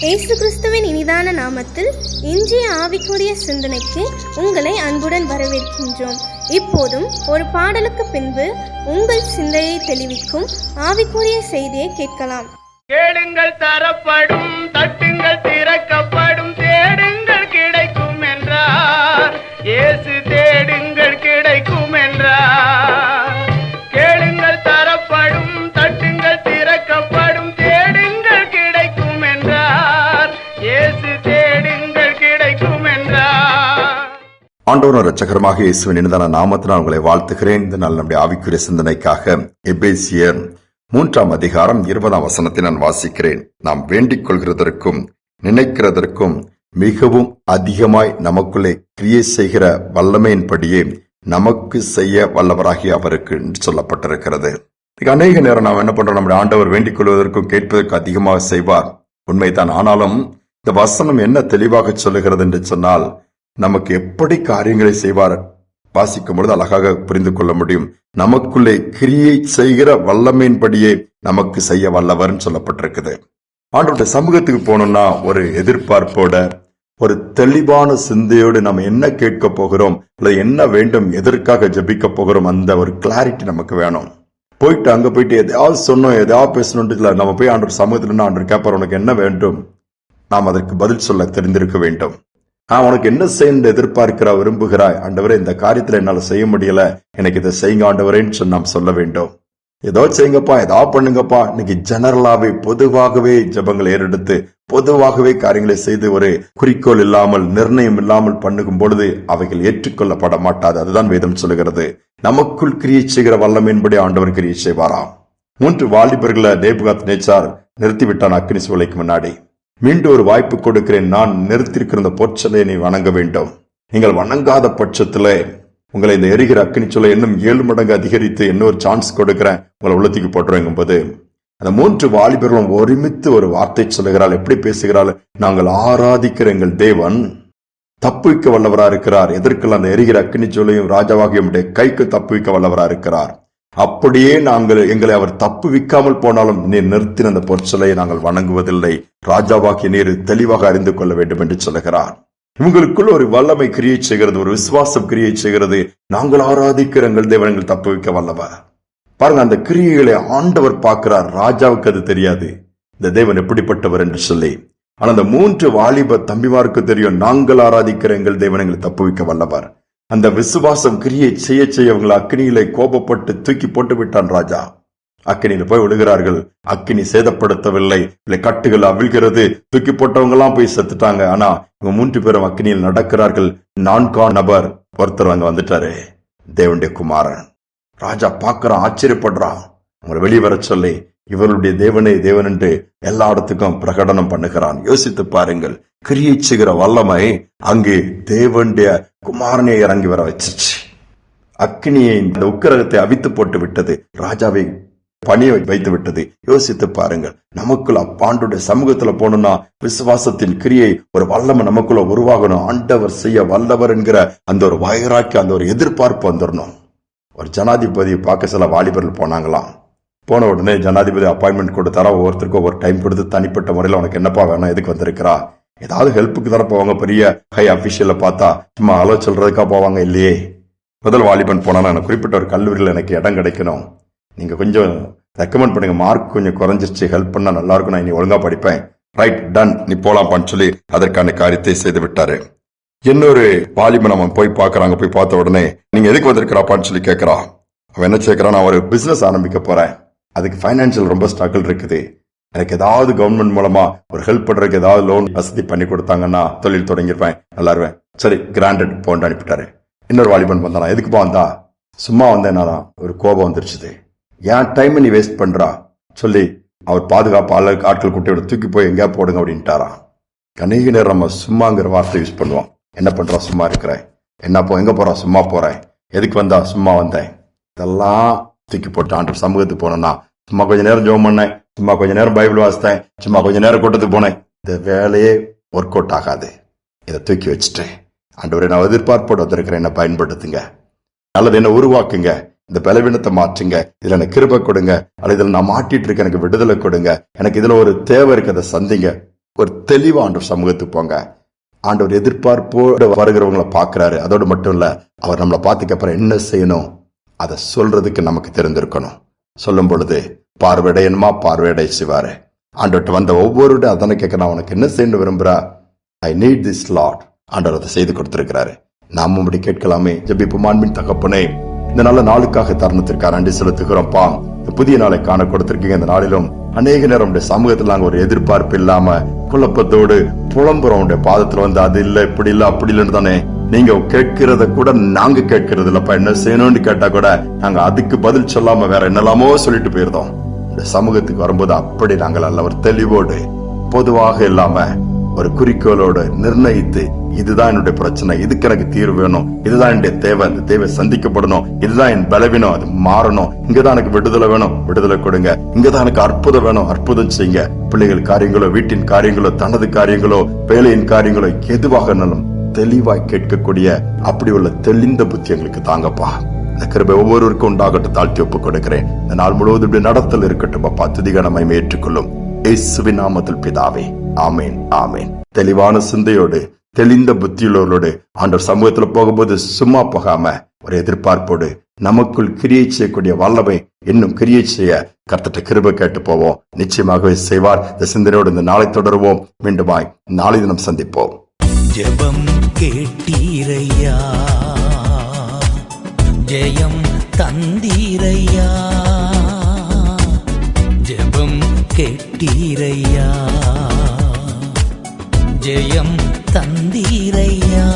இயேசு கிறிஸ்துவின் இனிதான நாமத்தில் இன்றைய ஆவிக்குரிய சிந்தனைக்கு உங்களை அன்புடன் வரவேற்கின்றோம். இப்போதும் ஒரு பாடலுக்கு பின்பு உங்கள் சிந்தையை தெளிவிக்கும் ஆவிக்குரிய செய்தியை கேட்கலாம். கேளுங்கள் தரப்படும், தட்டுங்கள் திறக்கப்படும், தேடுங்கள் கிடைக்கும் என்றார் இயேசு. தேடுங்கள் கிடைக்கும் என்றார். கேளுங்கள் தரப்படும், தட்டுங்கள் திறக்கப்படும், தேடுங்கள் கிடைக்கும் என்றார் இயேசு. தேடுங்கள் கிடைக்கும் என்றார். ஆண்டவரும் இரட்சகருமாக இயேசுவின் இனிதான நாமத்தினால் உங்களை வாழ்த்துகிறேன். இந்த நாள் நம்முடைய ஆவிக்குரிய சிந்தனைக்காக எபேசியர் 3 அதிகாரம் 20 நான் வாசிக்கிறேன். நாம் வேண்டிக் கொள்கிறதற்கும் நினைக்கிறதற்கும் மிகவும் அதிகமாய் நமக்குள்ளே கிரியை செய்கிற வல்லமையின்படியே நமக்கு செய்ய வல்லவராகி அவருக்கு சொல்லப்பட்டிருக்கிறது. அநேக நேரம் நாம் என்ன பண்றோம், நம்முடைய ஆண்டவர் வேண்டிக் கொள்வதற்கும் கேட்பதற்கு அதிகமாக செய்வார், உண்மைதான். ஆனாலும் இந்த வசனம் என்ன தெளிவாக சொல்லுகிறது என்று சொன்னால், நமக்கு எப்படி காரியங்களை செய்வார் வாசிக்கும் பொழுது அழகாக புரிந்து கொள்ள முடியும். நமக்குள்ளே கிரியை செய்கிற வல்லமையின்படியே நமக்கு செய்ய வல்லவர் சொல்லப்பட்டிருக்குது. ஆண்டவருடைய சமூகத்துக்கு போனோம்னா ஒரு எதிர்பார்ப்போட, ஒரு தெளிவான சிந்தையோடு நம்ம என்ன கேட்க போகிறோம், என்ன வேண்டும், எதற்காக ஜெபிக்க போகிறோம், அந்த ஒரு கிளாரிட்டி நமக்கு வேணும். போயிட்டு அங்க போயிட்டு எதையாவது சொன்னோம், எதையாவது பேசணும், நம்ம போய் ஆண்டவர் சமூகத்துல ஆண்டவர் கேட்பார், உனக்கு என்ன வேண்டும், நாம் அதற்கு பதில் சொல்ல தெரிந்திருக்க வேண்டும். உனக்கு என்ன செய்ய எதிர்பார்க்கிறா, விரும்புகிறாய், ஆண்டவரே இந்த காரியத்துல என்னால செய்ய முடியல, எனக்கு இதை செய்யுங்க ஆண்டவரேன்னு சொன்ன நாம் சொல்ல வேண்டும். ஏதோ செய்யுங்கப்பா, ஏதோ பண்ணுங்கப்பா. இன்னைக்கு ஜெனரலாவே பொதுவாகவே ஜெபங்களை ஏறெடுத்து பொதுவாகவே காரியங்களை செய்து ஒரு குறிக்கோள் இல்லாமல் நிர்ணயம் இல்லாமல் பண்ணுகும் பொழுது அவைகள் ஏற்றுக்கொள்ளப்பட மாட்டாது. அதுதான் வேதம் சொல்லுகிறது. நமக்குள் கிரியை செய்கிற வல்லமையின்படி ஆண்டவர் கிரியை செய்வாராம். 3 வாலிபர்களை நேபுகாத்நேச்சார் நிறுத்திவிட்டான் அக்கினி சூளைக்கு முன்னாடி. மீண்டும் ஒரு வாய்ப்பு கொடுக்கிறேன், நான் நிறுத்திருக்கிற இந்த பொற்சலை நீ வணங்க வேண்டும். நீங்கள் வணங்காத பட்சத்திலே உங்களை இந்த எரிகிற அக்கினி சூளை இன்னும் 7 மடங்கு அதிகரித்து இன்னொரு சான்ஸ் கொடுக்கிறேன், உங்களை உள்ளத்துக்கு போட்டுருங்கும் போது அந்த 3 வாலிபர்களும் ஒருமித்து ஒரு வார்த்தை சொல்லுகிறாள். எப்படி பேசுகிறாள், நாங்கள் ஆராதிக்கிற எங்கள் தேவன் தப்புவிக்க வல்லவரா இருக்கிறார். எதற்கெல்லாம் அந்த எரிகிற அக்கினி சூளையும் ராஜாவாகிய நம்முடைய கைக்கு தப்புவிக்க வல்லவரா இருக்கிறார். அப்படியே எங்களை அவர் தப்பு விக்காமல் போனாலும் நீர் நிறுத்தின அந்த பொற்சலையை நாங்கள் வணங்குவதில்லை, ராஜாவாகிய நீர் தெளிவாக அறிந்து கொள்ள வேண்டும் என்று சொல்லுகிறார். இவங்களுக்குள்ள ஒரு வல்லமை கிரியை செய்கிறது, ஒரு விசுவாசம் கிரியை செய்கிறது. நாங்கள் ஆராதிக்கிற எங்கள் தேவன் எங்கள் தப்பு வைக்க வல்லவர். பாருங்க, அந்த கிரியைகளை ஆண்டவர் பார்க்கிறார். ராஜாவுக்கு அது தெரியாது இந்த தேவன் எப்படிப்பட்டவர் என்று சொல்லி. ஆனா அந்த 3 வாலிப தம்பிமாருக்கு தெரியும், நாங்கள் ஆராதிக்கிற எங்கள் தேவன் எங்களை தப்பு வைக்க வல்லவர். அந்த விசுவாசம் கிரியை செய்ய செய்ய அவங்களை அக்கினியிலே கோபப்பட்டு தூக்கி போட்டு விட்டான் ராஜா. அக்கினியில போய் விழுகிறார்கள். அக்கினி சேதப்படுத்தவில்லை, இல்லை கட்டுகள் அவிழ்கிறது, தூக்கி போட்டவங்க எல்லாம் போய் செத்துட்டாங்க. ஆனா இவங்க 3 பேரும் அக்கினியில் நடக்கிறார்கள். 4ஆம் நபர் ஒருத்தர் அங்க வந்துட்டாரு, தேவனுடைய குமாரன். ராஜா பார்க்கிறான், ஆச்சரியப்படுறான். அவங்களை வெளியே வர சொல்லி இவருடைய தேவனே தேவன் என்று எல்லா இடத்துக்கும் பிரகடனம் பண்ணுகிறான். யோசித்து பாருங்கள், கிரியை செய்கிற வல்லமை அங்கு தேவனுடைய குமாரனை இறங்கி வர வச்சிருச்சு. அக்கினியை இந்த உக்கிரகத்தை அவித்து போட்டு விட்டது, ராஜாவை பணியை வைத்து விட்டது. யோசித்து பாருங்கள், நமக்குள்ள அப்பாண்டுடைய சமூகத்துல போனோம்னா விசுவாசத்தின் கிரியை ஒரு வல்லமை நமக்குள்ள உருவாகணும். ஆண்டவர் செய்ய வல்லவர் என்கிற அந்த ஒரு வைராக்கியம், அந்த ஒரு எதிர்பார்ப்பு வந்துடணும். ஒரு ஜனாதிபதி பார்க்க சில வாலிபர்கள் போனாங்களாம். போன உடனே ஜனாதிபதி அப்பாயின்மெண்ட் கொடுத்தாரா, ஒவ்வொருத்தருக்கும் ஒவ்வொரு டைம் கொடுத்து தனிப்பட்ட முறையில் உனக்கு என்னப்பா வேணும், எதுக்கு வந்திருக்கிறா, ஏதாவது ஹெல்ப்புக்கு தானே போவாங்க. பெரிய ஹை அபிஷியல பார்த்தா சும்மா அலோ சொல்றதுக்கா போவாங்க இல்லையே. முதல் வாலிபன் போனா, எனக்கு குறிப்பிட்ட ஒரு கல்லூரியில் எனக்கு இடம் கிடைக்கணும், நீங்க கொஞ்சம் ரெக்கமெண்ட் பண்ணுங்க, மார்க் கொஞ்சம் குறைஞ்சிருச்சு, ஹெல்ப் பண்ணா நல்லா இருக்கும், நான் இனி ஒழுங்கா படிப்பேன். ரைட், டன், நீ போலாம்ப்பான்னு சொல்லி அதற்கான காரியத்தை செய்து விட்டாரு. இன்னொரு வாலிபன் அவன் போய் பார்க்கறாங்க. போய் பார்த்த உடனே நீங்க எதுக்கு வந்திருக்கிறாப்பான்னு சொல்லி கேட்கறான். அவன் என்ன கேட்கறான், நான் ஒரு பிசினஸ் ஆரம்பிக்க போறேன், அதுக்கு பைனான்சியல் ரொம்ப ஸ்ட்ரகிள் இருக்குது, எனக்கு ஏதாவது கவர்மெண்ட் மூலமா ஒரு ஹெல்ப் பண்றதுக்கு ஏதாவது லோன் வசதி பண்ணி கொடுத்தாங்கன்னா தொழில் தொடங்கிருப்பேன், நல்லா இருவேன். சரி, கிராண்டட் போன்னு அனுப்பிட்டாரு. இன்னொரு வாலிபன் வந்தானா, எதுக்குப்பா வந்தா, சும்மா வந்தேன், ஒரு கோபம் வந்துருச்சு, ஏன் டைம் நீ வேஸ்ட் பண்றா சொல்லி அவர் பாதுகாப்பு ஆட்கள் கூட்டியோட தூக்கி போய் எங்கேயா போடுங்க அப்படின்ட்டாரா. அநேக நேரம் நம்ம சும்மாங்கிற வார்த்தை யூஸ் பண்ணுவோம். என்ன பண்றா, சும்மா இருக்கிறேன், என்ன எங்க போறா, சும்மா போறேன், எதுக்கு வந்தா, சும்மா வந்தேன். இதெல்லாம் தூக்கி போட்டு ஆண்டவர் சமூகத்துக்கு போனோம்னா, சும்மா கொஞ்ச நேரம் ஜெபம் பண்ணேன், சும்மா கொஞ்ச நேரம் பைபிள் வாசித்தேன், சும்மா கொஞ்ச நேரம் கூட்டத்துக்கு போனேன், இந்த வேலையே ஒர்க் அவுட் ஆகாது. இதை தூக்கி வச்சுட்டேன், ஆண்டவரே நான் எதிர்பார்ப்போடு வந்திருக்கிறேன், என்ன பயன்படுத்துங்க, அல்லது என்ன உருவாக்குங்க, இந்த பலவீனத்தை மாற்றுங்க, இதுல எனக்கு கிருபை கொடுங்க, அல்லது இதுல நான் மாட்டிட்டு இருக்க எனக்கு விடுதலை கொடுங்க, எனக்கு இதுல ஒரு தேவை இருக்கு, அதை சந்திங்க. ஒரு தெளிவா ஆண்டவர் சமூகத்துக்கு போங்க. ஆண்டவர் எதிர்பார்ப்போடு வருகிறவங்களை பார்க்கிறாரு. அதோடு மட்டும் இல்ல, அவர் நம்மளை பார்த்துக்க அப்புறம் என்ன செய்யணும் அதை சொல்றதுக்கு நமக்கு தெரிந்திருக்கணும். சொல்லும் பொழுது பார்வையடையணுமா, பார்வையடை செய்வாரு. ஆண்டவர்கிட்ட வந்த ஒவ்வொரு அதனை கேட்க, நான் உனக்கு என்ன செய்யணும் விரும்புறா, ஐ நீட் திஸ் லார்ட். ஆண்டவர் அதை செய்து கொடுத்திருக்கிறாரு. நாமும் அப்படி கேட்கலாமே. ஜெபிப்போம். அன்பின் தகப்பனே, இந்த நல்ல நாளுக்காக தருணத்திற்காக நன்றி செலுத்துகிறோம்ப்பா. இந்த புதிய நாளை காண கொடுத்திருக்கீங்க. இந்த நாளிலும் அநேக நேரம் சமூகத்தில் நாங்க ஒரு எதிர்பார்ப்பு இல்லாம குழப்பத்தோடு புலம்புறோம். பாதத்துல வந்து அது இல்ல, இப்படி இல்ல, அப்படி இல்லைன்னு தானே நீங்க கேட்கிறத கூட நாங்க கேட்கறது இல்லப்பா. என்ன செய்யணும்னு கேட்டா கூட நாங்க அதுக்கு பதில் சொல்லாம வேற என்னெல்லாமோ சொல்லிட்டு போயிருந்தோம். இந்த சமூகத்துக்கு வரும்போது அப்படி நாங்கள் அல்ல, ஒரு தெளிவோடு பொதுவாக இல்லாம ஒரு குறிக்கோளோடு நிர்ணயித்து, இதுதான் என்னுடைய பிரச்சனை, இதுக்கு எனக்கு தீர்வு வேணும், இதுதான் என்னுடைய தேவை, இந்த தேவை சந்திக்கப்படணும், இதுதான் என் பலவீனம், அது மாறணும், இங்கதான் எனக்கு விடுதலை வேணும், விடுதலை கொடுங்க, இங்கதான் எனக்கு அற்புதம் வேணும், அற்புதம் செய்யுங்க. பிள்ளைகள் காரியங்களோ, வீட்டின் காரியங்களோ, தனது காரியங்களோ, வேலையின் காரியங்களோ, எதுவாக இருந்தாலும் தெளிவாய் கேட்கக்கூடிய அப்படி உள்ள தெளிந்த புத்தி எங்களுக்கு தாங்கப்பா. இந்த கிருபை ஒவ்வொருவருக்கும் உண்டாகட்டும். தாழ்த்தி ஒப்புக் கொடுக்கிறேன். இந்த நாள் முழுவதும் இப்படி நடத்தல் இருக்கட்டும் அப்பா. துதிகனமை ஏற்றுக்கொள்ளும் இயேசுவின் நாமத்தில் பிதாவே, ஆமேன், ஆமேன். தெளிவான சிந்தையோடு தெளிந்த புத்தியுள்ளவர்களோடு ஆண்டவர் சமூகத்துல போகும்போது சும்மா போகாம ஒரு எதிர்பார்ப்போடு நமக்குள் கிரியை செய்யக்கூடிய வல்லமை இன்னும் கிரியை செய்ய கர்த்தர்ட்ட கிருபை கேட்டு போவோம். நிச்சயமாகவே செய்வார். இந்த சிந்தனையோடு இந்த நாளை தொடருவோம். மீண்டுமாய் நாளை தினம் சந்திப்போம். ஜெபம் கேட்டீரையா, ஜெயம் தந்தீரையா, ஜெபம் கேட்டீரையா, ஜெயம் தந்தீரையா.